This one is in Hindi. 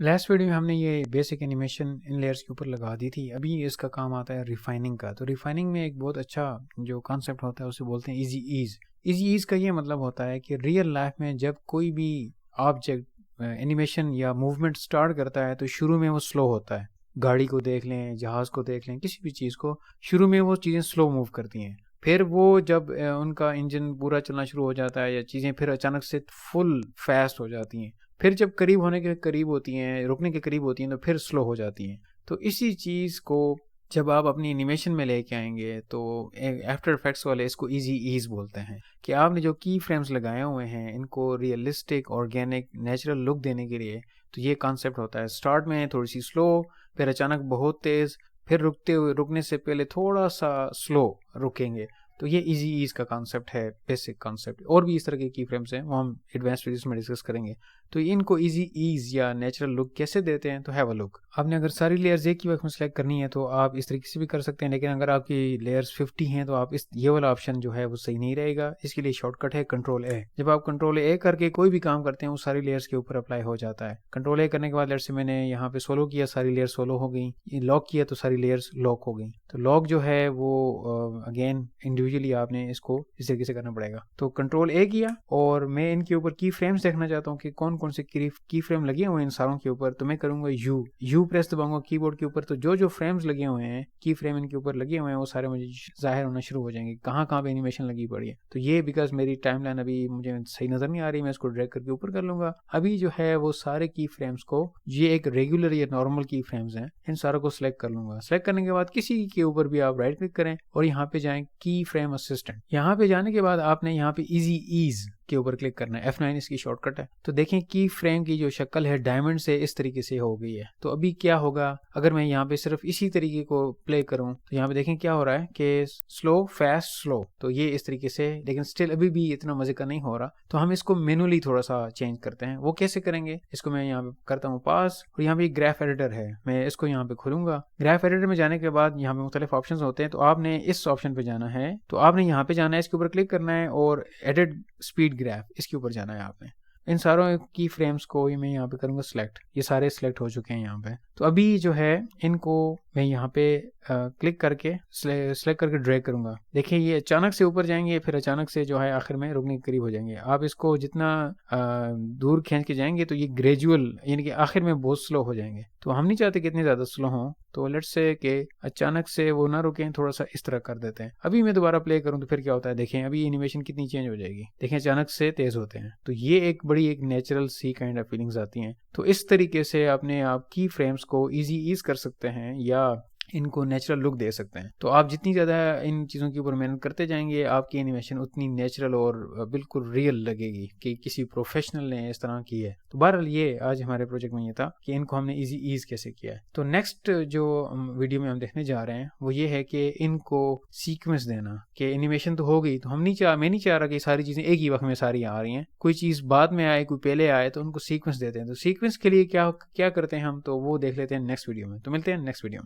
लास्ट वीडियो में हमने ये बेसिक एनिमेशन इन लेयर्स के ऊपर लगा दी थी। अभी इसका काम आता है रिफाइनिंग का। तो रिफाइनिंग में एक बहुत अच्छा जो कॉन्सेप्ट होता है उसे बोलते हैं इजी ईज। इजी ईज का ये मतलब होता है कि रियल लाइफ में जब कोई भी ऑब्जेक्ट एनिमेशन या मूवमेंट स्टार्ट करता है तो शुरू में वो स्लो होता है। गाड़ी को देख लें, जहाज़ को देख लें, किसी भी चीज़ को शुरू में वो चीज़ें स्लो मूव करती हैं। फिर वो जब उनका इंजन पूरा चलना शुरू हो जाता है या चीज़ें फिर अचानक से फुल फास्ट हो जाती हैं। फिर जब करीब होने के करीब होती हैं, रुकने के करीब होती हैं, तो फिर स्लो हो जाती हैं। तो इसी चीज़ को जब आप अपनी एनिमेशन में लेके आएंगे तो आफ्टर इफेक्ट्स वाले इसको इजी ईज बोलते हैं कि आपने जो की फ्रेम्स लगाए हुए हैं इनको रियलिस्टिक, ऑर्गेनिक, नेचुरल लुक देने के लिए तो ये कॉन्सेप्ट होता है। स्टार्ट में थोड़ी सी स्लो, फिर अचानक बहुत तेज़, फिर रुकने से पहले थोड़ा सा स्लो रुकेंगे। तो ये इजी ईज का कॉन्सेप्ट है, बेसिक कॉन्सेप्ट। और भी इस तरह के की फ्रेम्स हैं, वो हम एडवांस वीडियोस में डिस्कस करेंगे। तो इनको इजी ईज या नेचुरल लुक कैसे देते हैं, तो हैव अ लुक। आपने अगर सारी लेयर्स एक ही वक्त में सेलेक्ट करनी है तो आप इस तरीके से भी कर सकते हैं, लेकिन अगर आपकी लेयर्स 50 हैं तो आप ये वाला ऑप्शन जो है वो सही नहीं रहेगा। इसके लिए शॉर्टकट है कंट्रोल ए। जब आप कंट्रोल ए करके कोई भी काम करते हैं वो सारी लेयर्स के ऊपर अप्लाई हो जाता है। कंट्रोल ए करने के बाद लेयर से मैंने यहाँ पे सोलो किया, सारी लेयर सोलो हो गई। लॉक किया तो सारी लेयर्स लॉक हो गई। तो लॉक जो है वो अगेन इंडिविजुअली आपने इसको इस तरीके से करना पड़ेगा। तो कंट्रोल ए किया और मैं इनके ऊपर की फ्रेम्स देखना चाहता हूँ कि कौन कौन से की फ्रेम लगे हुए हैं इन सारों के ऊपर। तो मैं करूंगा यू प्रेस दबाऊंगा कीबोर्ड के ऊपर। तो जो फ्रेम्स लगे हुए हैं, की फ्रेम इनके ऊपर लगे हुए हैं, वो सारे मुझे जाहिर होना शुरू हो जाएंगे कहाँ कहाँ पे एनिमेशन लगी पड़ी है। तो ये बिकॉज मेरी टाइमलाइन अभी मुझे सही नजर नहीं आ रही, मैं इसको ड्रैग करके ऊपर कर लूंगा। अभी जो है वो सारे की फ्रेम्स को, ये एक रेगुलर या नॉर्मल की फ्रेम्स हैं, इन सारों को सिलेक्ट कर लूंगा। सिलेक्ट करने के बाद किसी के ऊपर भी आप राइट क्लिक करें और यहाँ पे जाएं की फ्रेम असिस्टेंट। यहाँ पे जाने के बाद आपने यहाँ पे इजी ईज के ऊपर क्लिक करना है। F9 इसकी शॉर्टकट है। तो देखें की फ्रेम की जो शक्ल है डायमंड से इस तरीके से हो गई है। तो अभी क्या होगा अगर मैं यहाँ पे सिर्फ इसी तरीके को प्ले करूं, तो यहाँ पे देखें क्या हो रहा है कि स्लो फास्ट स्लो, तो ये इस तरीके से, लेकिन स्टिल अभी भी इतना मजे का नहीं हो रहा। तो हम इसको मैनुअली थोड़ा सा चेंज करते हैं। वो कैसे करेंगे, इसको मैं यहाँ पे करता हूँ पास और यहाँ पे ग्राफ एडिटर है, मैं इसको यहाँ पे खोलूंगा। ग्राफ एडिटर में जाने के बाद यहाँ पे मुख्तलिफ ऑप्शन होते हैं। तो आपने इस ऑप्शन पे जाना है, तो आपने यहाँ पे जाना है, इसके ऊपर क्लिक करना है और एडिट स्पीड ग्राफ, इसके ऊपर जाना है आपने। इन सारों की फ्रेम्स को मैं यहाँ पे करूँगा सिलेक्ट। ये सारे सिलेक्ट हो चुके हैं यहाँ पे। तो अभी जो है इनको मैं यहाँ पे क्लिक करके सिलेक्ट करके ड्रैग करूँगा। देखिए ये अचानक से ऊपर जाएंगे, फिर अचानक से जो है आखिर में रुकने के करीब हो जाएंगे। आप इसको जितना दूर खींच के जाएंगे तो ये ग्रेजुअल यानी कि आखिर में बहुत स्लो हो जाएंगे। तो हम नहीं चाहते कि इतने ज़्यादा स्लो हों। तो लेट्स से कि अचानक से वो ना रुकें, थोड़ा सा इस तरह कर देते हैं। अभी मैं दोबारा प्ले करूँ तो फिर क्या होता है, देखें अभी एनिमेशन कितनी चेंज हो जाएगी। देखें अचानक से तेज़ होते हैं। तो ये एक बड़ी एक नेचुरल सी काइंड ऑफ फीलिंग्स आती हैं। तो इस तरीके से अपने आप की फ्रेम्स को इजी ईज कर सकते हैं या इनको नेचुरल लुक दे सकते हैं। तो आप जितनी ज़्यादा इन चीज़ों के ऊपर मेहनत करते जाएंगे, आपकी एनिमेशन उतनी नेचुरल और बिल्कुल रियल लगेगी कि किसी प्रोफेशनल ने इस तरह की है। तो बहरहाल ये आज हमारे प्रोजेक्ट में ये था कि इनको हमने इजी ईज कैसे किया है। तो नेक्स्ट जो वीडियो में हम देखने जा रहे हैं वो ये है कि इनको सीक्वेंस देना। कि एनिमेशन तो हो गई, तो मैं नहीं चाह रहा कि सारी चीज़ें एक ही वक्त में सारी आ रही हैं, कोई चीज़ बाद में आए, कोई पहले आए, तो उनको सीक्वेंस देते हैं। तो सीक्वेंस के लिए क्या करते हैं हम, तो वो देख लेते हैं नेक्स्ट वीडियो में। तो मिलते हैं नेक्स्ट वीडियो में।